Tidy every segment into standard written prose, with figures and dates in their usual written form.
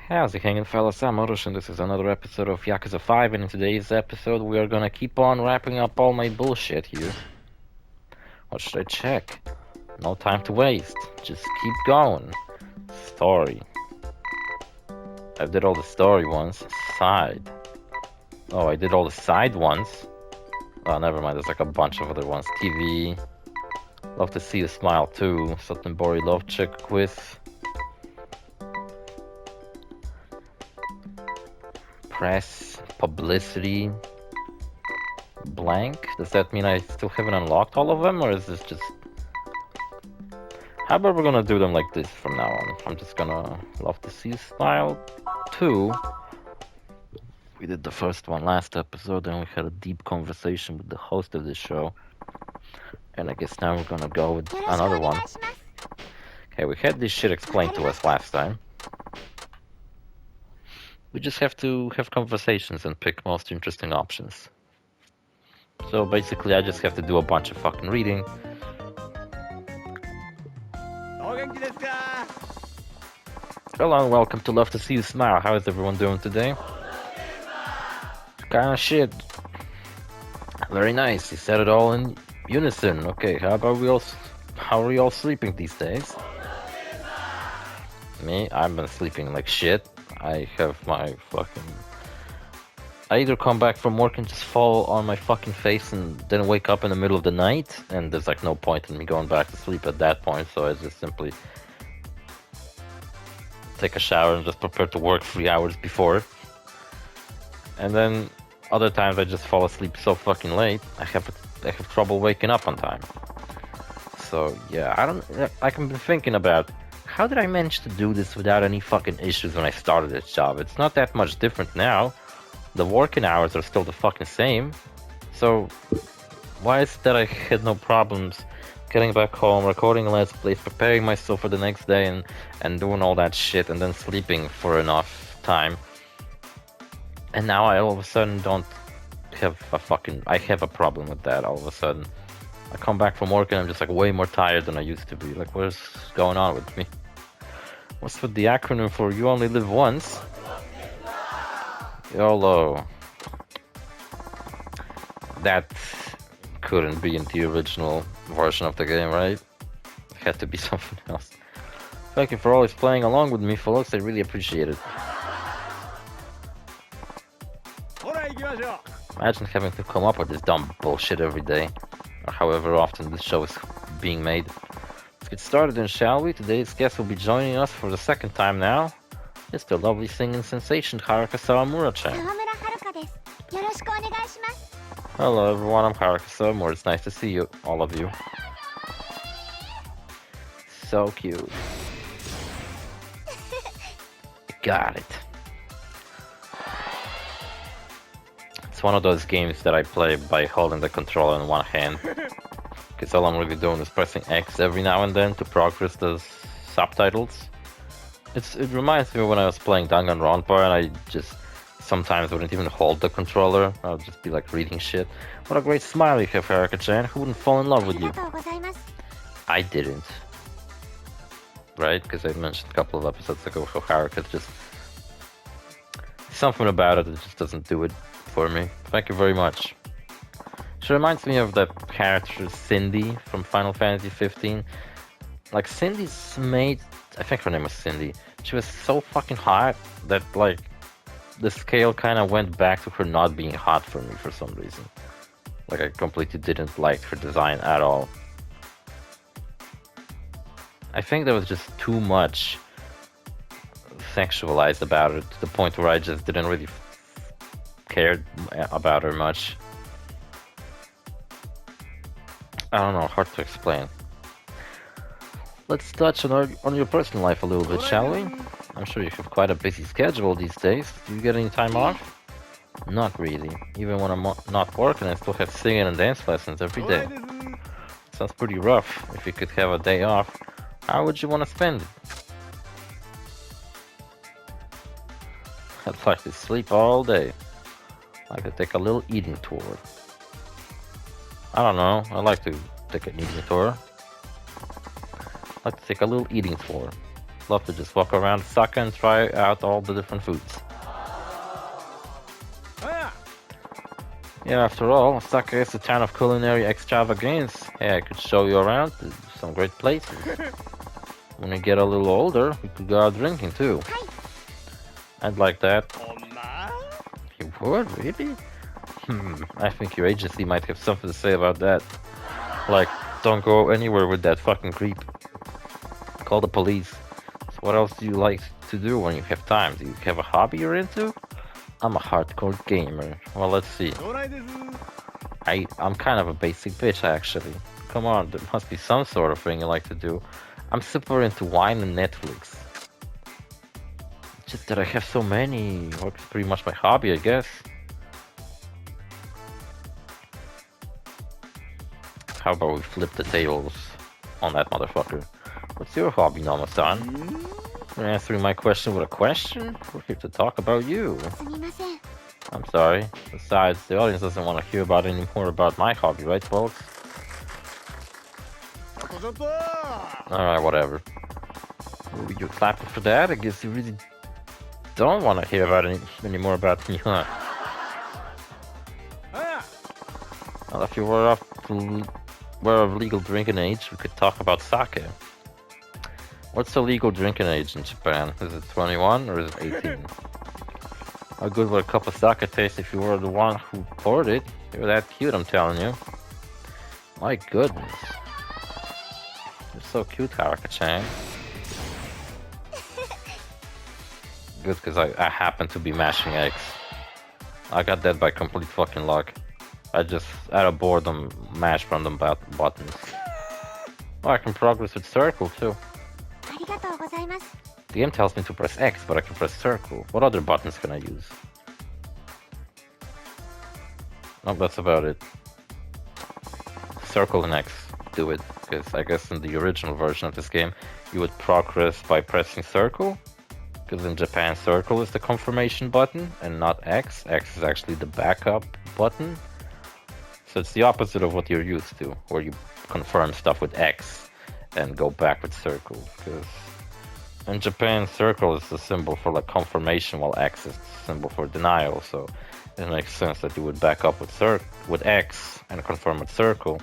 How's it hanging, fellas? I'm OrosZ, and this is another episode of Yakuza 5, and in today's episode we are gonna keep on wrapping up all my bullshit here. What should I check? No time to waste. Just keep going. Story. I did all the story ones. Side. Oh, I did all the side ones. Oh, never mind, there's like a bunch of other ones. TV. Love to see you smile too. Sutton-Bori love check quiz. Press, publicity, blank. Does that mean I still haven't unlocked all of them, or is this just... How about we're gonna do them like this from now on? I'm just gonna love to see style 2. We did the first one last episode, and we had a deep conversation with the host of this show. And I guess now we're gonna go with another one. Okay, we had this shit explained to us last time. We just have to have conversations and pick most interesting options. So basically I just have to do a bunch of fucking reading. Hello and welcome to Love to See You Smile. How is everyone doing today? Kinda shit. Very nice, you said it all in unison. Okay, how are we all sleeping these days? Me? I've been sleeping like shit. I have my fucking... I either come back from work and just fall on my fucking face and then wake up in the middle of the night, and there's like no point in me going back to sleep at that point, so I just simply take a shower and just prepare to work 3 hours before. And then other times I just fall asleep so fucking late, I have trouble waking up on time. So yeah, I've been thinking about, how did I manage to do this without any fucking issues when I started this job? It's not that much different now. The working hours are still the fucking same. So why is it that I had no problems getting back home, recording Let's Plays, preparing myself for the next day and doing all that shit and then sleeping for enough time? And now I all of a sudden don't have I have a problem with that all of a sudden. I come back from work and I'm just like way more tired than I used to be. Like, what's going on with me? What's with the acronym for You Only Live Once? YOLO. That couldn't be in the original version of the game, right? It had to be something else. Thank you for always playing along with me, fellas. I really appreciate it. Imagine having to come up with this dumb bullshit every day, or however often this show is being made. Let's get started then, shall we? Today's guest will be joining us for the second time now. It's the lovely singing sensation Haruka Sawamura-chan. Hello everyone, I'm Haruka Sawamura. It's nice to see you, all of you. So cute. Got it. It's one of those games that I play by holding the controller in one hand. Because all I'm really doing is pressing X every now and then to progress the subtitles. It reminds me of when I was playing Danganronpa and I just sometimes wouldn't even hold the controller. I would just be like reading shit. What a great smile you have, Haruka-chan. Who wouldn't fall in love with you? I didn't. Right? Because I mentioned a couple of episodes ago how Haruka just... something about it that just doesn't do it for me. Thank you very much. She reminds me of that character Cindy from Final Fantasy 15. Like, Cindy's made... I think her name was Cindy. She was so fucking hot that, like, the scale kind of went back to her not being hot for me for some reason. Like, I completely didn't like her design at all. I think there was just too much sexualized about her to the point where I just didn't really care about her much. I don't know, hard to explain. Let's touch on your personal life a little bit, shall we? I'm sure you have quite a busy schedule these days. Do you get any time off? Not really. Even when I'm not working, I still have singing and dance lessons every day. Sounds pretty rough. If you could have a day off, how would you want to spend it? I'd like to sleep all day. I could take a little eating tour. I don't know, I'd like to take an eating tour. I'd like to take a little eating tour. just love to just walk around Osaka and try out all the different foods. Yeah, after all, Osaka is a town of culinary extravagance. Hey, I could show you around to some great places. When we get a little older, we could go out drinking too. I'd like that. You would, really? I think your agency might have something to say about that. Like, don't go anywhere with that fucking creep. Call the police. So what else do you like to do when you have time? Do you have a hobby you're into? I'm a hardcore gamer. Well, let's see. I'm kind of a basic bitch, actually. Come on, there must be some sort of thing you like to do. I'm super into wine and Netflix. Just that I have so many. Work's pretty much my hobby, I guess. How about we flip the tables on that motherfucker? What's your hobby, Noma-san? You're answering my question with a question? We're here to talk about you. I'm sorry. Besides, the audience doesn't want to hear about any more about my hobby, right, folks? Alright, whatever. You're clapping for that? I guess you really don't want to hear about any more about me, huh? Well, if you were of legal drinking age, we could talk about sake. What's the legal drinking age in Japan? Is it 21 or is it 18? How good would a cup of sake taste if you were the one who poured it? You're that cute, I'm telling you. My goodness. You're so cute, Haruka-chan. Good, because I happen to be mashing eggs. I got that by complete fucking luck. I just, out of boredom, mashed random buttons. Oh, I can progress with circle, too. The game tells me to press X, but I can press circle. What other buttons can I use? Oh, that's about it. Circle and X. Do it. Because I guess in the original version of this game, you would progress by pressing circle. Because in Japan, circle is the confirmation button and not X. X is actually the backup button. So it's the opposite of what you're used to, where you confirm stuff with X and go back with circle. Because in Japan, circle is the symbol for like confirmation, while X is the symbol for denial. So it makes sense that you would back up with X and confirm with circle.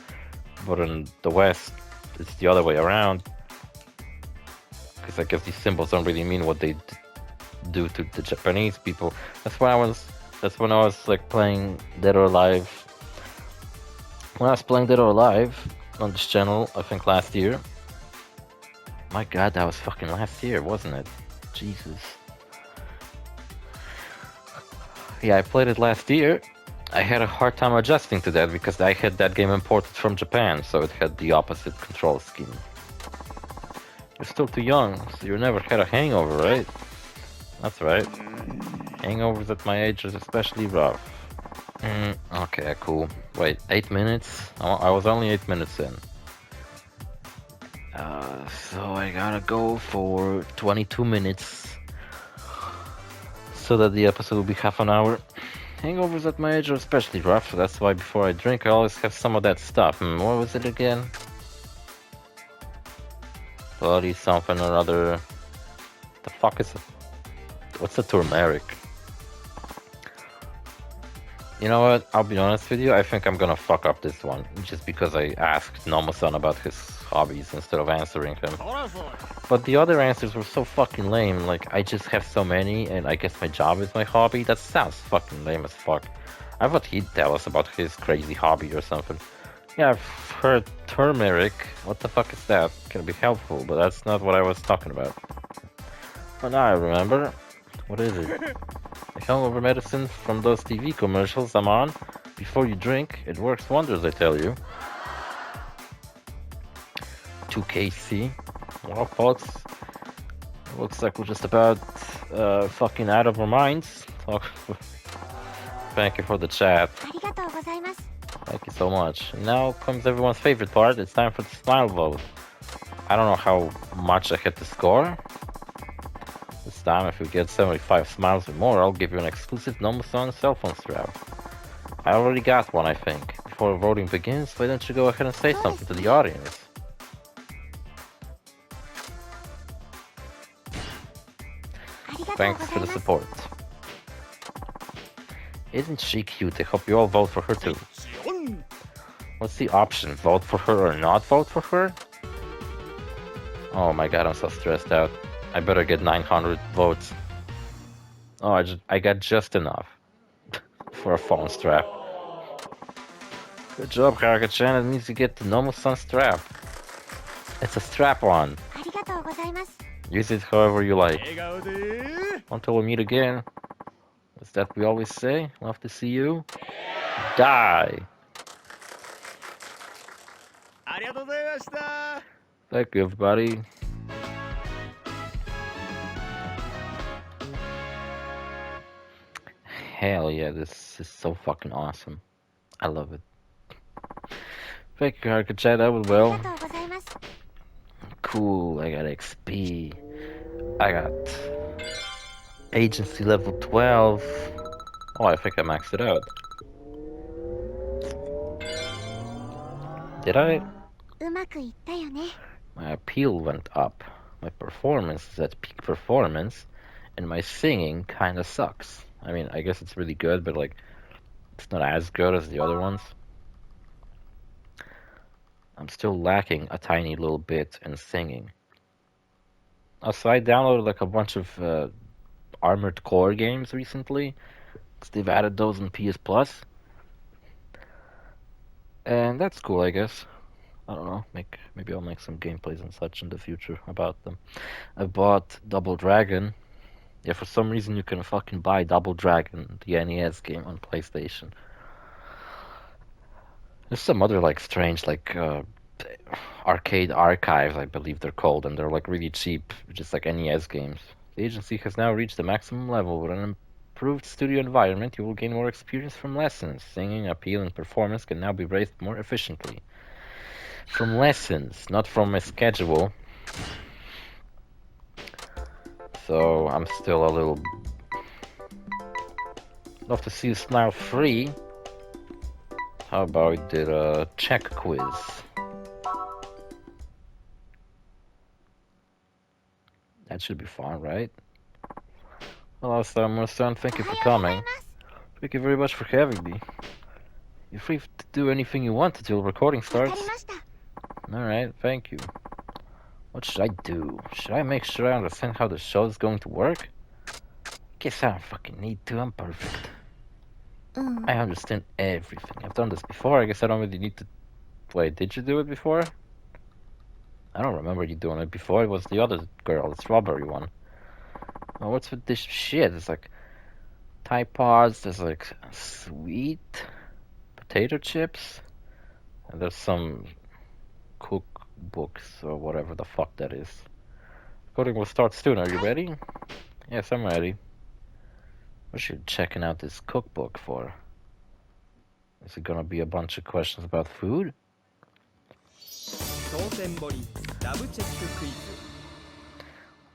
But in the West, it's the other way around. Because I guess these symbols don't really mean what they do to the Japanese people. That's when I was like playing Dead or Alive. When I was playing Dead or Alive on this channel, I think last year. My god, that was fucking last year, wasn't it? Jesus. Yeah, I played it last year. I had a hard time adjusting to that because I had that game imported from Japan, so it had the opposite control scheme. You're still too young, so you never had a hangover, right? That's right. Hangovers at my age is especially rough. Okay, cool. Wait, 8 minutes? I was only 8 minutes in. So I gotta go for 22 minutes. So that the episode will be half an hour. Hangovers at my age are especially rough, so that's why before I drink I always have some of that stuff. What was it again? Bloody something or other. The fuck is it? What's the turmeric? You know what? I'll be honest with you. I think I'm gonna fuck up this one. Just because I asked Nomo-san about his hobbies instead of answering him. But the other answers were so fucking lame. Like, I just have so many and I guess my job is my hobby. That sounds fucking lame as fuck. I thought he'd tell us about his crazy hobby or something. Yeah, I've heard turmeric. What the fuck is that? Can be helpful, but that's not what I was talking about. Oh, now I remember. What is it? The hangover medicine from those TV commercials I'm on. Before you drink, it works wonders, I tell you. 2KC. Well, folks, it looks like we're just about fucking out of our minds. Thank you for the chat. Thank you so much. And now comes everyone's favorite part. It's time for the smile vote. I don't know how much I had to score. This time, if you get 75 smiles or more, I'll give you an exclusive Nomo-san cell phone strap. I already got one, I think. Before voting begins, why don't you go ahead and say something to the audience? Thanks for the support. Isn't she cute? I hope you all vote for her too. What's the option? Vote for her or not vote for her? Oh my god, I'm so stressed out. I better get 900 votes. Oh, I got just enough for a phone strap. Good job, Haruka-chan. It means you get the Nomu-san strap. It's a strap-on. Use it however you like. Until we meet again. What's that we always say? Love to see you. Die. Thank you, everybody. Hell yeah, this is so fucking awesome. I love it. Thank you, Haruka-chan. That was well. Cool, I got XP. I got agency level 12. Oh, I think I maxed it out. Did I? My appeal went up. My performance is at peak performance, and my singing kinda sucks. I mean, I guess it's really good, but like, it's not as good as the other ones. I'm still lacking a tiny little bit in singing. Also, I downloaded like a bunch of Armored Core games recently, 'cause they've added those in PS Plus. And that's cool, I guess. I don't know, maybe I'll make some gameplays and such in the future about them. I bought Double Dragon. Yeah, for some reason you can fucking buy Double Dragon, the NES game, on PlayStation. There's some other like strange arcade archives, I believe they're called, and they're like really cheap, just like NES games. The agency has now reached the maximum level. With an improved studio environment, you will gain more experience from lessons. Singing, appeal, and performance can now be raised more efficiently. From lessons, not from a schedule. So I'm still a little... Love to see you smile free. How about we did a check quiz? That should be fun, right? Hello, Summer-san. Thank you for coming. Thank you very much for having me. You're free to do anything you want until recording starts. Alright, thank you. What should I do? Should I make sure I understand how the show is going to work? Guess I don't fucking need to, I'm perfect. I understand everything. I've done this before, I guess I don't really need to... Wait, did you do it before? I don't remember you doing it before, it was the other girl, the strawberry one. Oh, what's with this shit? It's like... Tide Pods, there's like sweet potato chips, and there's some cookbooks or whatever the fuck that is. Recording will start soon. Are you ready? Yes, I'm ready. What you checking out this cookbook for? Is it gonna be a bunch of questions about food?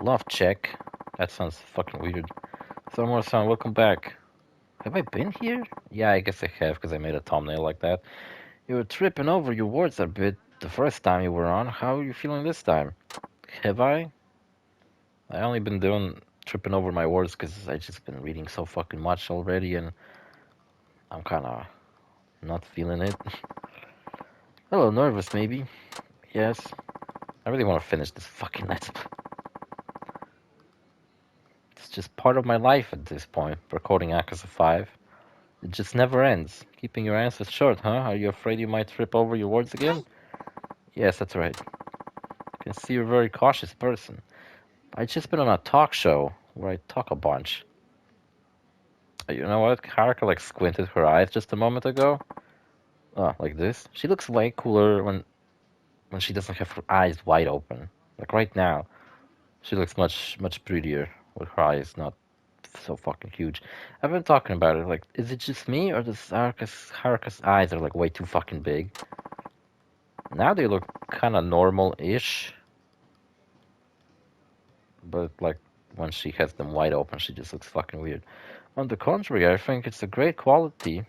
Love check. That sounds fucking weird. Summer-san, welcome back. Have I been here? Yeah, I guess I have, because I made a thumbnail like that. You were tripping over your words a bit the first time you were on. How are you feeling this time? Have I? I only been tripping over my words because I just been reading so fucking much already, and I'm kinda not feeling it. A little nervous, maybe. Yes. I really want to finish this fucking let's play. It's just part of my life at this point, recording YAKUZA 5. It just never ends. Keeping your answers short, huh? Are you afraid you might trip over your words again? Yes, that's right. I can see you're a very cautious person. I just been on a talk show where I talk a bunch. You know what? Haruka like squinted her eyes just a moment ago. Oh, like this. She looks way cooler when she doesn't have her eyes wide open. Like right now, she looks much prettier with her eyes not so fucking huge. I've been talking about it. Like, is it just me or does Haruka's eyes are like way too fucking big? Now they look kind of normal-ish, but like when she has them wide open, she just looks fucking weird. On the contrary, I think it's a great quality.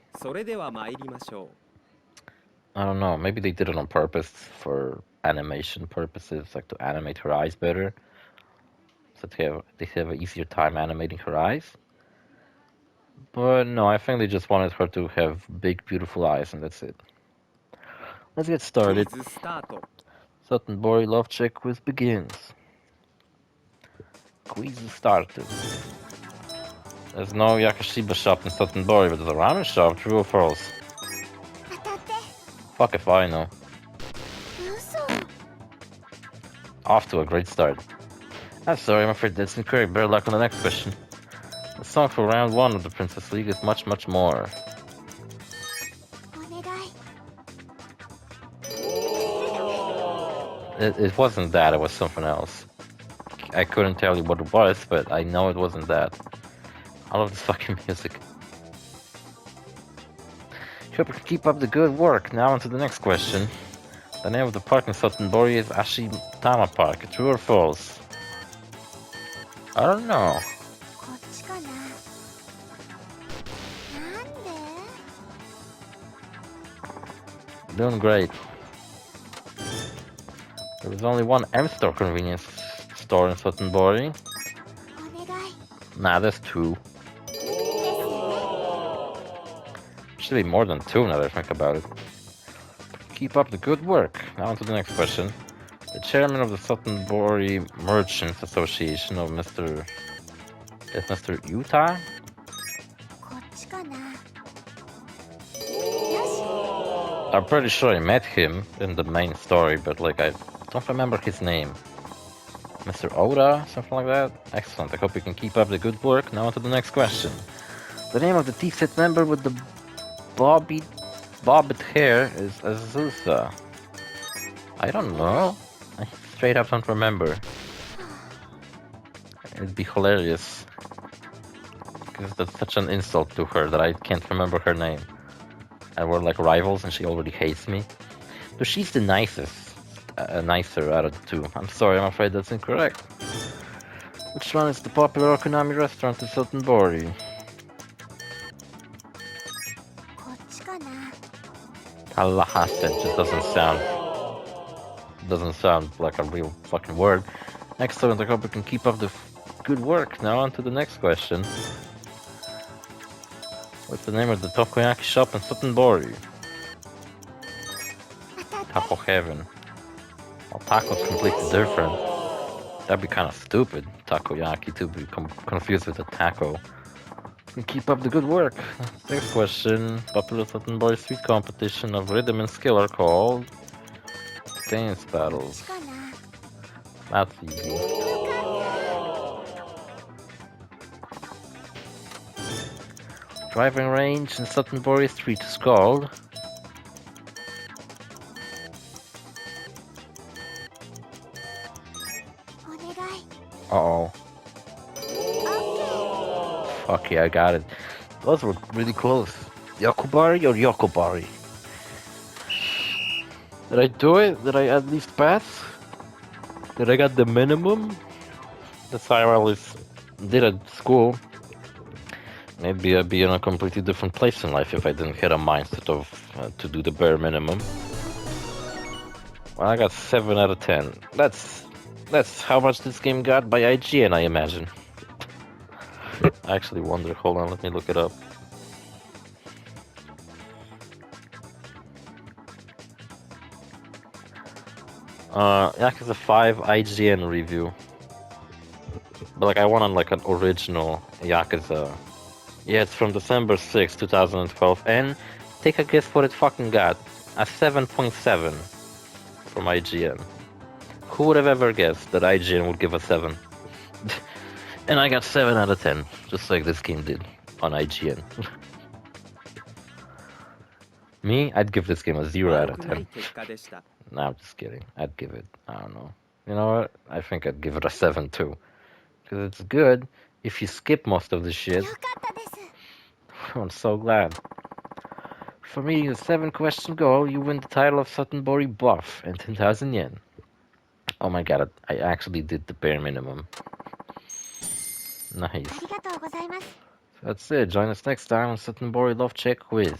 I don't know, maybe they did it on purpose for animation purposes, like to animate her eyes better. so they have an easier time animating her eyes. But no, I think they just wanted her to have big, beautiful eyes, and that's it. Let's get started. Sotenbori love check quiz begins. Quiz started. There's no Yakashiba shop in Sotenbori, but there's a ramen shop. True or false? Fuck if I know. Off to a great start. I'm sorry, I'm afraid that's incorrect. Better luck on the next question. The song for round 1 of the Princess League is much, much more. It wasn't that, it was something else. I couldn't tell you what it was, but I know it wasn't that. I love this fucking music. Hope you can keep up the good work. Now on to the next question. The name of the park in Sotenbori is Ashitama Park. True or false? I don't know. Doing great. There was only one M-Store convenience store in Sotenbori. Nah, there's 2. Should be more than 2 now that I think about it. Keep up the good work. Now on to the next question. The chairman of the Sotenbori Merchants Association of Mr. Utah? I'm pretty sure I met him in the main story, but like I don't remember his name. Mr. Oda? Something like that? Excellent, I hope you can keep up the good work. Now on to the next question. The name of the T-set member with the bobbed hair is Azusa. I don't know. I straight up don't remember. It'd be hilarious. Because that's such an insult to her that I can't remember her name. And we're like rivals and she already hates me. So she's the nicest. Nicer out of the 2. I'm sorry, I'm afraid that's incorrect. Which one is the popular Okonami restaurant in Sotenbori? Alahasset just doesn't sound like a real fucking word. Excellent, I hope you can keep up the good work. Now on to the next question. What's the name of the takoyaki shop in Sotenbori? Taco Heaven. Well, taco's completely different. That'd be kind of stupid, takoyaki, to be confused with a taco. And keep up the good work. Next question. Popular Sotenbori street competition of rhythm and skill are called dance battles. That's easy. Driving range in Sotenbori street is called uh-oh. Fuck yeah, I got it. Those were really close. Yakubari or Yokobari? Did I do it? Did I at least pass? Did I get the minimum? That's how I always did at school. Maybe I'd be in a completely different place in life if I didn't have a mindset of to do the bare minimum. Well, I got 7 out of 10. That's how much this game got by IGN, I imagine. I actually wonder. Hold on, let me look it up. Yakuza 5 IGN review. But like I want on like an original Yakuza. Yeah, it's from December 6, 2012, and take a guess what it fucking got. A 7.7 from IGN. Who would have ever guessed that IGN would give a 7? And I got 7 out of 10, just like this game did on IGN. Me, I'd give this game a 0 out of 10. No, I'm just kidding. I'd give it, I don't know. You know what? I think I'd give it a 7 too. Because it's good if you skip most of the shit. I'm so glad. For me, the 7-question goal, you win the title of Sotenbori Buff and 10,000 yen. Oh my god, I actually did the bare minimum. Nice. So that's it. Join us next time on Sotenbori Love Check Quiz.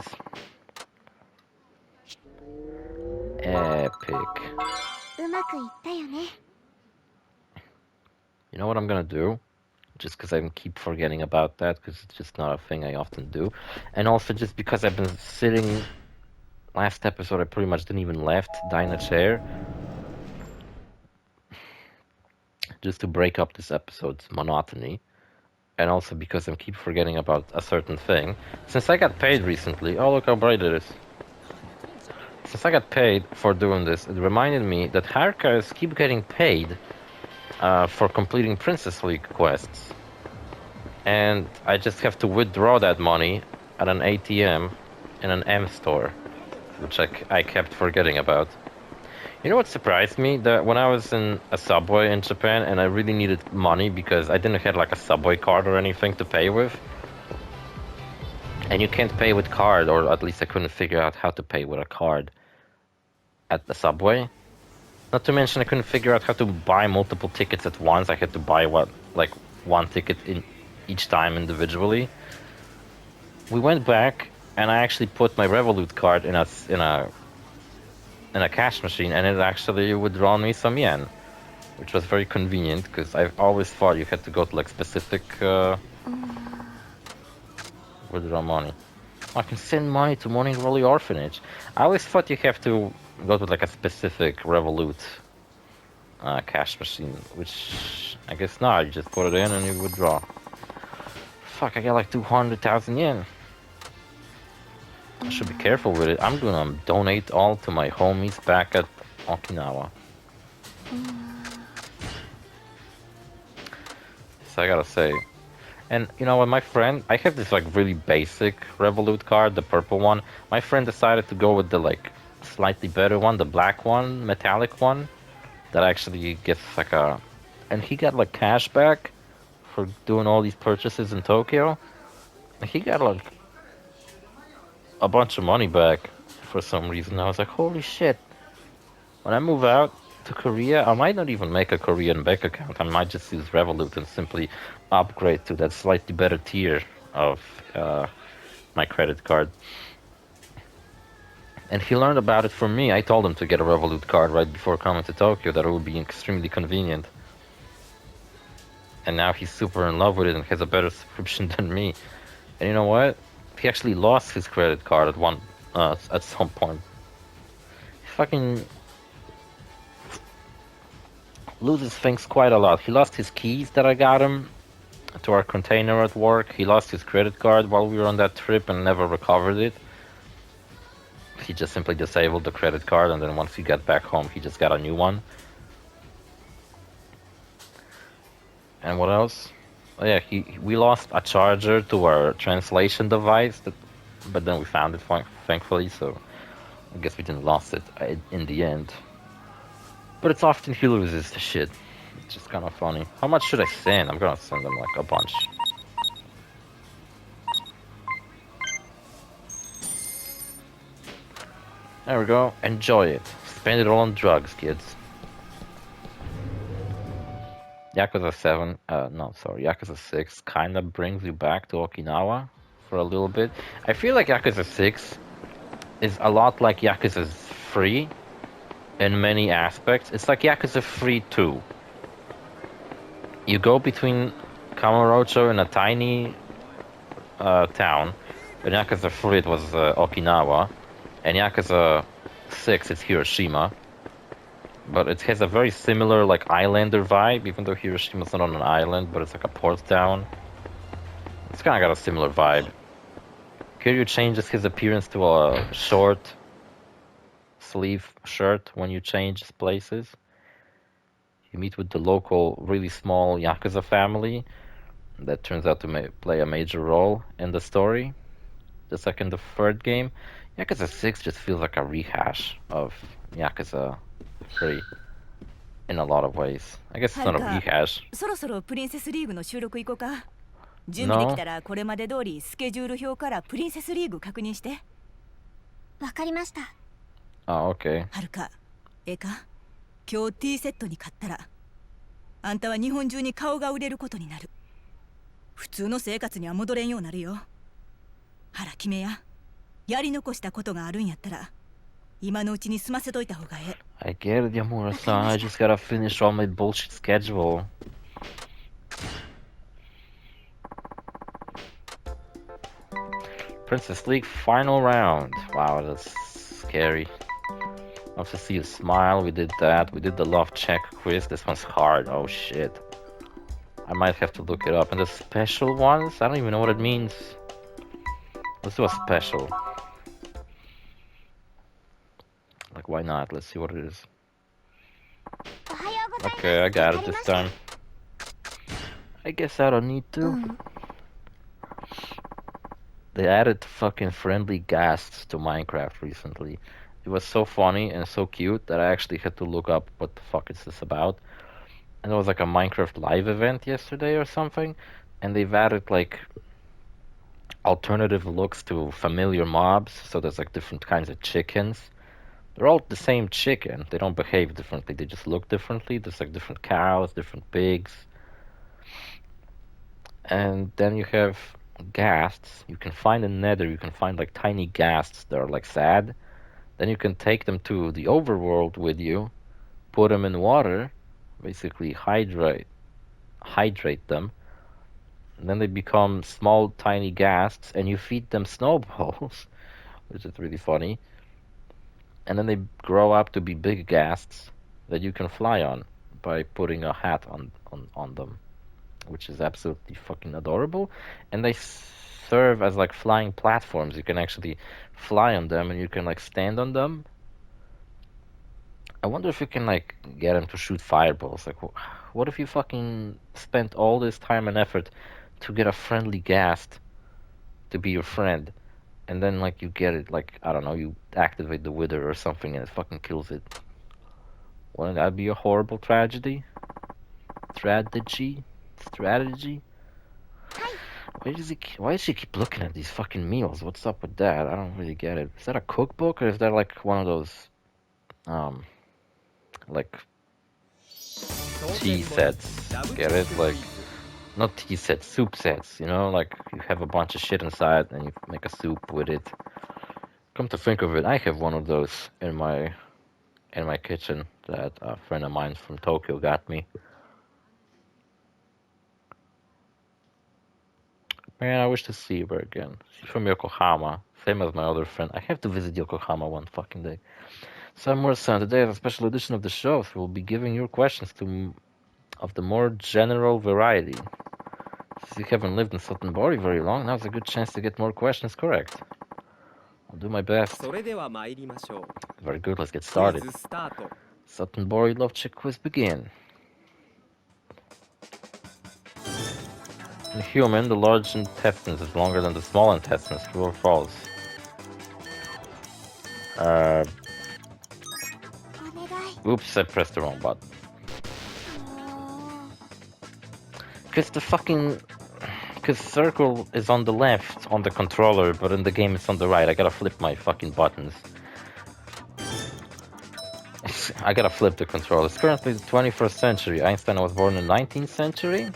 Epic. You know what I'm gonna do? Just because I keep forgetting about that, because it's just not a thing I often do. And also just because I've been sitting... Last episode I pretty much didn't even die in a chair. Just to break up this episode's monotony. And also because I keep forgetting about a certain thing. Since I got paid recently... Oh, look how bright it is. Since I got paid for doing this, it reminded me that Harukas keep getting paid for completing Princess League quests. And I just have to withdraw that money at an ATM in an M store, which I kept forgetting about. You know what surprised me? That when I was in a subway in Japan and I really needed money because I didn't have like a subway card or anything to pay with. And you can't pay with card, or at least I couldn't figure out how to pay with a card at the subway. Not to mention I couldn't figure out how to buy multiple tickets at once. I had to buy one ticket in each time individually. We went back and I actually put my Revolut card in a cash machine, and it actually withdraw me some yen, which was very convenient because I've always thought you had to go to like specific withdraw money. I can send money to Morning Glory Orphanage. I always thought you have to go to like a specific Revolut cash machine, which I guess not. You just put it in and you withdraw. Fuck, I got like 200,000 yen. I should be careful with it. I'm gonna donate all to my homies back at Okinawa. So I gotta say. And you know what, my friend, I have this like really basic Revolut card, the purple one. My friend decided to go with the like slightly better one, the black one, metallic one, that actually gets like a... And he got like cash back for doing all these purchases in Tokyo. He got like a bunch of money back for some reason. I was like, holy shit. When I move out to Korea, I might not even make a Korean bank account. I might just use Revolut and simply upgrade to that slightly better tier of my credit card. And he learned about it from me. I told him to get a Revolut card right before coming to Tokyo, that it would be extremely convenient. And now he's super in love with it and has a better subscription than me. And you know what? He actually lost his credit card at some point. He fucking loses things quite a lot. He lost his keys that I got him to our container at work. He lost his credit card while we were on that trip and never recovered it. He just simply disabled the credit card, and then once he got back home, he just got a new one. And what else? Oh yeah, we lost a charger to our translation device, but then we found it thankfully, so I guess we didn't lose it in the end. But it's often he loses the shit. It's just kind of funny. How much should I send? I'm gonna send them like a bunch. There we go. Enjoy it. Spend it all on drugs, kids. Yakuza 7, Yakuza 6 kind of brings you back to Okinawa for a little bit. I feel like Yakuza 6 is a lot like Yakuza 3 in many aspects. It's like Yakuza 3 2. You go between Kamurocho and a tiny town. In Yakuza 3 it was Okinawa. And Yakuza 6 it's Hiroshima. But it has a very similar like islander vibe, even though Hiroshima's not on an island, but it's like a port town. It's kind of got a similar vibe. Kiryu changes his appearance to a short sleeve shirt when you change places. You meet with the local, really small Yakuza family that turns out to play a major role in the story. The second and third game. Yakuza 6 just feels like a rehash of Yakuza 3 in a lot of ways. I guess it's not a rehash. そろそろプリンセスリーグの収録行こうか。準備できたらこれまで通りスケジュール表からプリンセスリーグ確認して。わかりました。あ、OK。はるか、ええか。今日 T セットに勝ったら、あんたは日本中に顔が売れることになる。普通の生活には戻れんようになるよ。腹決めや。やり残したことがあるんやったら。今のうちに済ませといた方がええ。I get it, Yamura-san. I just gotta finish all my bullshit schedule. Princess League final round. Wow, that's scary. Love to see you smile. We did that. We did the love check quiz. This one's hard. Oh shit. I might have to look it up. And the special ones? I don't even know what it means. Let's do a special. Like, why not? Let's see what it is. Okay, I got it this time. I guess I don't need to. They added fucking friendly ghasts to Minecraft recently. It was so funny and so cute that I actually had to look up what the fuck is this about. And it was like a Minecraft live event yesterday or something, and they've added like alternative looks to familiar mobs. So there's like different kinds of chickens. They're all the same chicken. They don't behave differently. They just look differently. There's like different cows, different pigs. And then you have ghasts. You can find in Nether, you can find like tiny ghasts that are like sad. Then you can take them to the overworld with you, put them in water, basically hydrate them, and then they become small tiny ghasts, and you feed them snowballs, which is really funny. And then they grow up to be big ghasts that you can fly on by putting a hat on them, which is absolutely fucking adorable. And they serve as like flying platforms. You can actually fly on them, and you can like stand on them. I wonder if you can like get them to shoot fireballs. Like, what if you fucking spent all this time and effort to get a friendly ghast to be your friend, and then like you get it, like, I don't know, you activate the wither or something and it fucking kills it. Wouldn't that be a horrible tragedy? Strategy? Why does she keep looking at these fucking meals? What's up with that? I don't really get it. Is that a cookbook, or is that like one of those like tea sets? Get it? Like, not tea sets, soup sets, you know? Like, you have a bunch of shit inside and you make a soup with it. Come to think of it, I have one of those in my kitchen that a friend of mine from Tokyo got me. Man, I wish to see her again. She's from Yokohama, same as my other friend. I have to visit Yokohama one fucking day. Summer-san, today is a special edition of the show, so we'll be giving your questions of the more general variety. Since you haven't lived in Sutton-Bori very long, now's a good chance to get more questions correct. I'll do my best. Very good, let's get started. Sutton-Bori Love Check Quiz begin. In human, the large intestines is longer than the small intestines. True or false? Oops, I pressed the wrong button. Because circle is on the left on the controller, but in the game it's on the right. I gotta flip my fucking buttons. I gotta flip the controller. It's currently the 21st century. Einstein was born in the 19th century?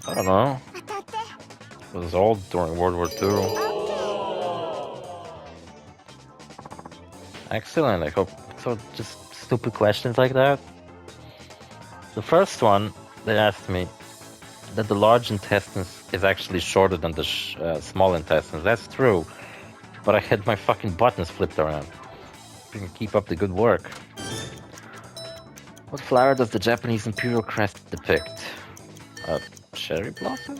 I don't know. It was old during World War II. Excellent, I hope. So, just stupid questions like that. The first one, they asked me that the large intestines is actually shorter than the small intestines. That's true. But I had my fucking buttons flipped around. You can keep up the good work. What flower does the Japanese imperial crest depict? A cherry blossom?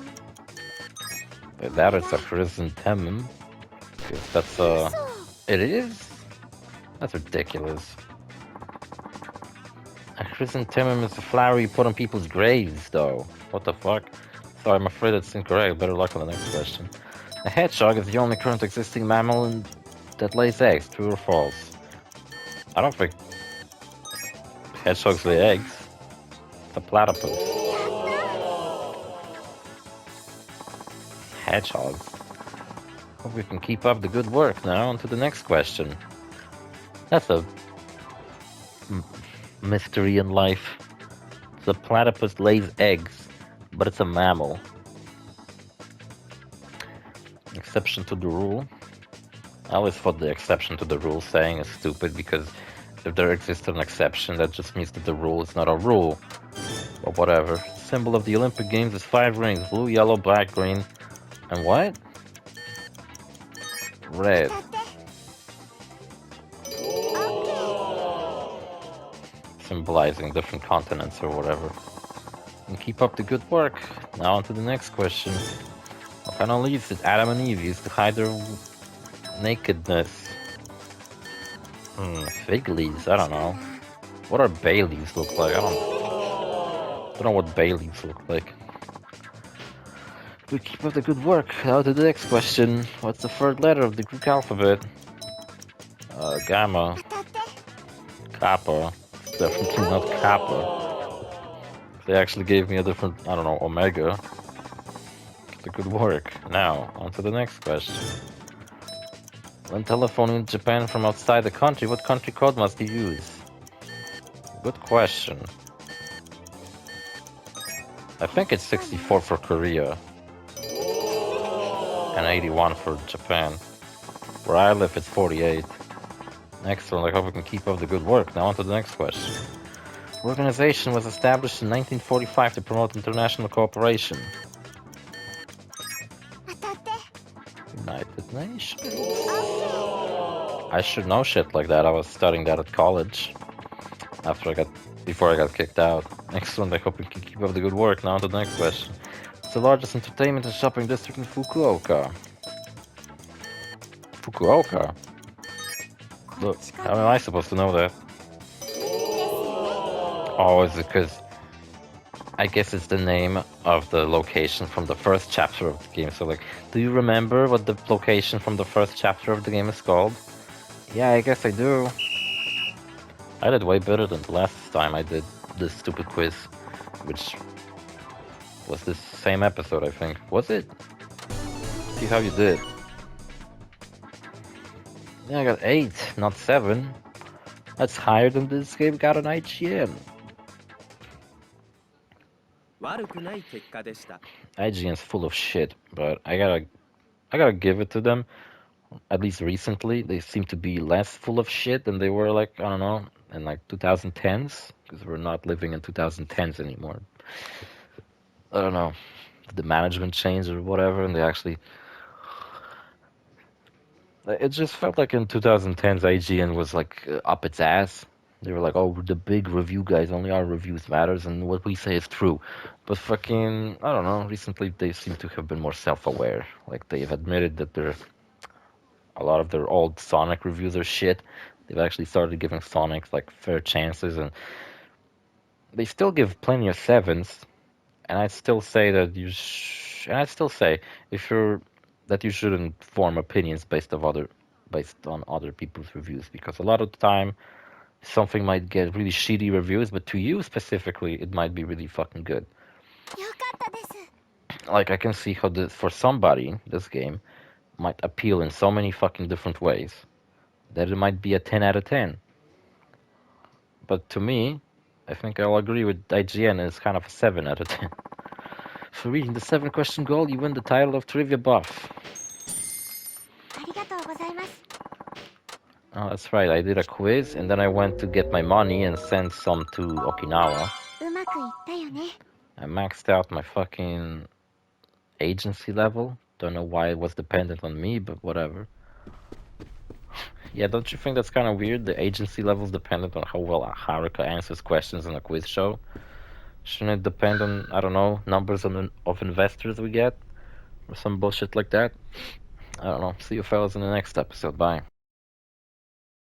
By that it's a chrysanthemum. Because that's it is? That's ridiculous. A chrysanthemum is a flower you put on people's graves, though. What the fuck? Sorry, I'm afraid that's incorrect. Better luck on the next question. A hedgehog is the only current existing mammal that lays eggs. True or false? I don't think hedgehogs lay eggs. It's a platypus. Hedgehogs. Hope we can keep up the good work now. On to the next question. That's a mystery in life. The platypus lays eggs, but it's a mammal. Exception to the rule. I always thought the exception to the rule saying is stupid, because if there exists an exception, that just means that the rule is not a rule. But whatever. Symbol of the Olympic Games is 5 rings. Blue, yellow, black, green, and what? red. Symbolizing different continents or whatever. And keep up the good work. Now on to the next question. What kind of leaves did Adam and Eve use to hide their nakedness? Fig leaves, I don't know. What are bay leaves look like? I don't know what bay leaves look like. We keep up the good work. Now to the next question. What's the third letter of the Greek alphabet? Gamma. Kappa. It's definitely not Kappa. They actually gave me a different, I don't know, Omega. The good work. Now, on to the next question. When telephoning in Japan from outside the country, what country code must you use? Good question. I think it's 64 for Korea. And 81 for Japan. Where I live, it's 48. Excellent, I hope we can keep up the good work. Now on to the next question. The organization was established in 1945 to promote international cooperation. United Nations. I should know shit like that. I was studying that at college. Before I got kicked out. Excellent, I hope we can keep up the good work. Now on to the next question. It's the largest entertainment and shopping district in Fukuoka. Fukuoka? Look, how am I supposed to know that? Oh, is it because... I guess it's the name of the location from the first chapter of the game. So, like, do you remember what the location from the first chapter of the game is called? Yeah, I guess I do. I did way better than the last time I did this stupid quiz. Which was this same episode, I think. Was it? See how you did. Yeah, I got 8, not 7. That's higher than this game got an IGN. IGN's full of shit, but I gotta give it to them. At least recently, they seem to be less full of shit than they were, like, I don't know, in like 2010s, because we're not living in 2010s anymore. I don't know, the management changed or whatever, and they actually... It just felt like in 2010s, IGN was like up its ass. They were like, oh, we're the big review guys, only our reviews matters, and what we say is true. But fucking, I don't know, recently they seem to have been more self-aware. Like, they've admitted that a lot of their old Sonic reviews are shit. They've actually started giving Sonic, like, fair chances, and they still give plenty of 7s, and I'd still say that that you shouldn't form opinions based on other people's reviews, because a lot of the time something might get really shitty reviews, but to you specifically it might be really fucking good. Like, I can see how for somebody this game might appeal in so many fucking different ways that it might be a 10 out of 10. But to me, I think I'll agree with IGN, it's kind of a 7 out of 10. For reading the 7-question goal, you win the title of Trivia Buff. Oh, that's right, I did a quiz, and then I went to get my money and sent some to Okinawa. I maxed out my fucking agency level. Don't know why it was dependent on me, but whatever. Yeah, don't you think that's kind of weird? The agency level's dependent on how well Haruka answers questions in a quiz show. Shouldn't it depend on, I don't know, numbers of investors we get? Or some bullshit like that? I don't know. See you fellas in the next episode. Bye.